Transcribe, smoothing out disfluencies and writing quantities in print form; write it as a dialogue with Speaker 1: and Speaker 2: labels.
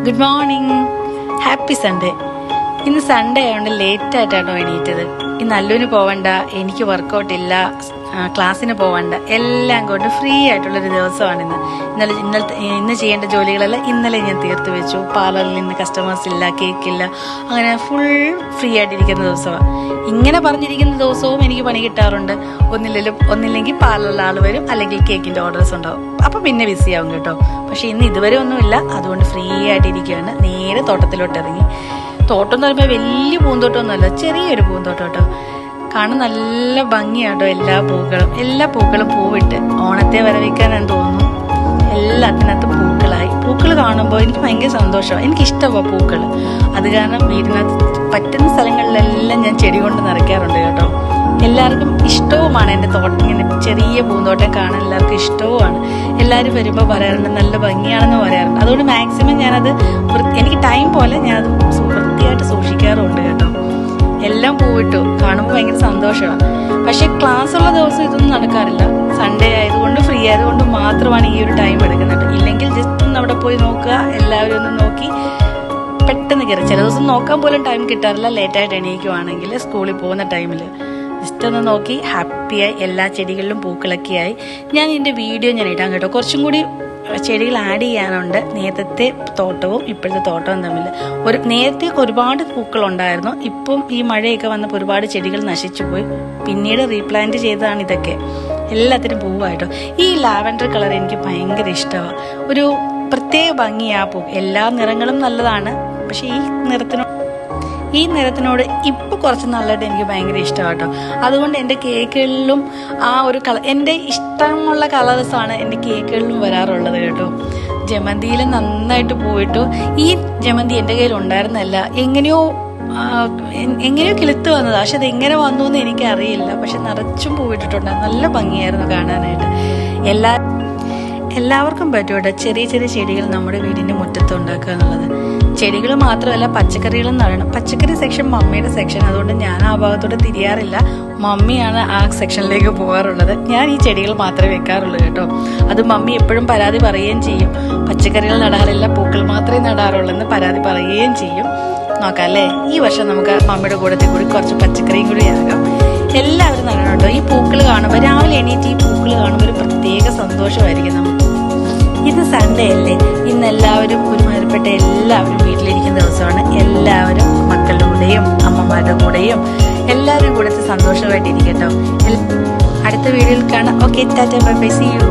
Speaker 1: Good morning, happy Sunday. ഇന്ന് Sunday ആയതുകൊണ്ട് ലേറ്റായിട്ടാണോ എണീറ്റത്. ഇന്ന് അല്ലുവിന് പോവണ്ട, എനിക്ക് വർക്കൗട്ട് ഇല്ല, ക്ലാസ്സിന് പോവണ്ട, എല്ലാം കൊണ്ട് ഫ്രീ ആയിട്ടുള്ളൊരു ദിവസമാണിന്ന്. ഇന്ന് ചെയ്യേണ്ട ജോലികളെല്ലാം ഇന്നലെ ഞാൻ തീർത്ത് വെച്ചു. പാർലറിൽ നിന്ന് കസ്റ്റമേഴ്സ് ഇല്ല, കേക്കില്ല, അങ്ങനെ ഫുൾ ഫ്രീ ആയിട്ടിരിക്കുന്ന ദിവസമാണ്. ഇങ്ങനെ പറഞ്ഞിരിക്കുന്ന ദിവസവും എനിക്ക് പണി കിട്ടാറുണ്ട്. ഒന്നില്ലെങ്കിൽ പാർലറിൽ ആൾ വരും, അല്ലെങ്കിൽ കേക്കിൻ്റെ ഓർഡേഴ്സ് ഉണ്ടാവും. അപ്പം പിന്നെ ബിസി ആവും കേട്ടോ. പക്ഷെ ഇന്ന് ഇതുവരെ ഒന്നുമില്ല, അതുകൊണ്ട് ഫ്രീ ആയിട്ടിരിക്കുകയാണ്. നേരെ തോട്ടത്തിലോട്ട് ഇറങ്ങി. തോട്ടം എന്ന് പറയുമ്പോൾ വലിയ പൂന്തോട്ടമൊന്നുമല്ല, ചെറിയൊരു പൂന്തോട്ടം കേട്ടോ. കാണാൻ നല്ല ഭംഗിയാട്ടോ. എല്ലാ പൂക്കളും പൂവിട്ട് ഓണത്തെ വരവേക്കാനെന്ന് തോന്നുന്നു. എല്ലാത്തിനകത്തും പൂക്കളായി. പൂക്കൾ കാണുമ്പോൾ എനിക്ക് ഭയങ്കര സന്തോഷമാണ്. എനിക്കിഷ്ടമാണ് പൂക്കൾ. അത് കാരണം വീടിനകത്ത് പറ്റുന്ന സ്ഥലങ്ങളിലെല്ലാം ഞാൻ ചെടി കൊണ്ട് നിറയ്ക്കാറുണ്ട് കേട്ടോ. എല്ലാവർക്കും ഇഷ്ടവുമാണ് എൻ്റെ തോട്ടം. ഇങ്ങനെ ചെറിയ പൂന്തോട്ടം കാണാൻ എല്ലാവർക്കും ഇഷ്ടവുമാണ്. എല്ലാവരും വരുമ്പോൾ പറയാറുണ്ട് നല്ല ഭംഗിയാണെന്ന് പറയാറുണ്ട്. അതുകൊണ്ട് മാക്സിമം ഞാനത് എനിക്ക് ടൈം പോലെ ഞാനത് വൃത്തിയായിട്ട് സൂക്ഷിക്കാറുണ്ട് കേട്ടോ. എല്ലാം പൂവിട്ടു കാണുമ്പോൾ ഭയങ്കര സന്തോഷമാണ്. പക്ഷെ ക്ലാസ് ഉള്ള ദിവസം ഇതൊന്നും നടക്കാറില്ല. സൺഡേ ആയതുകൊണ്ട് ഫ്രീ ആയതുകൊണ്ട് മാത്രമാണ് ഈ ഒരു ടൈം എടുക്കുന്നത്. ഇല്ലെങ്കിൽ ജസ്റ്റ് ഒന്ന് അവിടെ പോയി നോക്കുക, എല്ലാവരും ഒന്ന് നോക്കി പെട്ടെന്ന് കയറി. ചില ദിവസം നോക്കാൻ പോലും ടൈം കിട്ടാറില്ല. ലേറ്റായിട്ട് എണീക്കുവാണെങ്കിൽ സ്കൂളിൽ പോകുന്ന ടൈമിൽ ജസ്റ്റ് ഒന്ന് നോക്കി ഹാപ്പിയായി. എല്ലാ ചെടികളിലും പൂക്കളൊക്കെയായി. ഞാൻ ഇതിൻ്റെ വീഡിയോ ഞാൻ ഇടാൻ കേട്ടോ. കുറച്ചും കൂടി ചെടികൾ ആഡ് ചെയ്യാനുണ്ട്. നേരത്തെ തോട്ടവും ഇപ്പോഴത്തെ തോട്ടവും തമ്മിൽ നേരത്തെ ഒരുപാട് പൂക്കളുണ്ടായിരുന്നു. ഇപ്പം ഈ മഴയൊക്കെ വന്നപ്പോൾ ഒരുപാട് ചെടികൾ നശിച്ചു പോയി. പിന്നീട് റീപ്ലാന്റ് ചെയ്തതാണ് ഇതൊക്കെ. എല്ലാത്തിനും പൂവായിട്ടോ. ഈ ലാവൻഡർ കളർ എനിക്ക് ഭയങ്കര ഇഷ്ടമാണ്. ഒരു പ്രത്യേക ഭംഗിയാ പൂ. എല്ലാ നിറങ്ങളും നല്ലതാണ്, പക്ഷെ ഈ നിറത്തിനോട് ഇപ്പോൾ കുറച്ച് നാളായിട്ട് എനിക്ക് ഭയങ്കര ഇഷ്ടമാണ് കേട്ടോ. അതുകൊണ്ട് എൻ്റെ കേക്കുകളിലും ആ ഒരു എൻ്റെ ഇഷ്ടമുള്ള കളേഴ്സാണ് എൻ്റെ കേക്കുകളിലും വരാറുള്ളത് കേട്ടോ. ജമന്തിയിൽ നന്നായിട്ട് പോയിട്ടു. ഈ ജമന്തി എൻ്റെ കയ്യിൽ ഉണ്ടായിരുന്നല്ല, എങ്ങനെയോ കിളുത്ത് വന്നതാണ്. പക്ഷെ അത് എങ്ങനെ വന്നു എന്ന് എനിക്കറിയില്ല. പക്ഷെ നിറച്ചും പോയിട്ടിട്ടുണ്ട്. നല്ല ഭംഗിയായിരുന്നു കാണാനായിട്ട്. എല്ലാവർക്കും പറ്റൂട്ടെ ചെറിയ ചെറിയ ചെടികൾ നമ്മുടെ വീടിൻ്റെ മുറ്റത്ത് ഉണ്ടാക്കുക എന്നുള്ളത്. ചെടികൾ മാത്രമല്ല, പച്ചക്കറികളും നടണം. പച്ചക്കറി സെക്ഷൻ മമ്മിയുടെ സെക്ഷൻ, അതുകൊണ്ട് ഞാൻ ആ ഭാഗത്തോട്ട് തിരിയാറില്ല. മമ്മിയാണ് ആ സെക്ഷനിലേക്ക് പോകാറുള്ളത്. ഞാൻ ഈ ചെടികൾ മാത്രമേ വെക്കാറുള്ളൂ കേട്ടോ. അത് മമ്മി എപ്പോഴും പരാതി പറയുകയും ചെയ്യും. പച്ചക്കറികൾ നടാറില്ല, പൂക്കൾ മാത്രമേ നടാറുള്ളൂ എന്ന് പരാതി പറയുകയും ചെയ്യും. നോക്കാം അല്ലേ, ഈ വർഷം നമുക്ക് മമ്മിയുടെ കൂടത്തിൽ കൂടി കുറച്ച് പച്ചക്കറിയും കൂടി ആകാം. എല്ലാവരും നടണം കേട്ടോ. ഈ പൂക്കൾ കാണുമ്പോൾ, രാവിലെ എണീറ്റ് ഈ പൂക്കൾ കാണുമ്പോൾ ഒരു പ്രത്യേക സന്തോഷമായിരിക്കും നമുക്ക്. ഇന്ന് സൺഡേ അല്ലേ, ഇന്ന് എല്ലാവരും ഒരുമാതിരിപ്പെട്ട എല്ലാവരും വീട്ടിലിരിക്കുന്ന ദിവസമാണ്. എല്ലാവരും മക്കളുടെ കൂടെയും അമ്മമാരുടെ കൂടെയും എല്ലാവരും കൂടെ സന്തോഷമായിട്ടിരിക്കട്ടോ. അടുത്ത വീഡിയോയിൽ കാണാം. Okay, tata, bye bye, see U.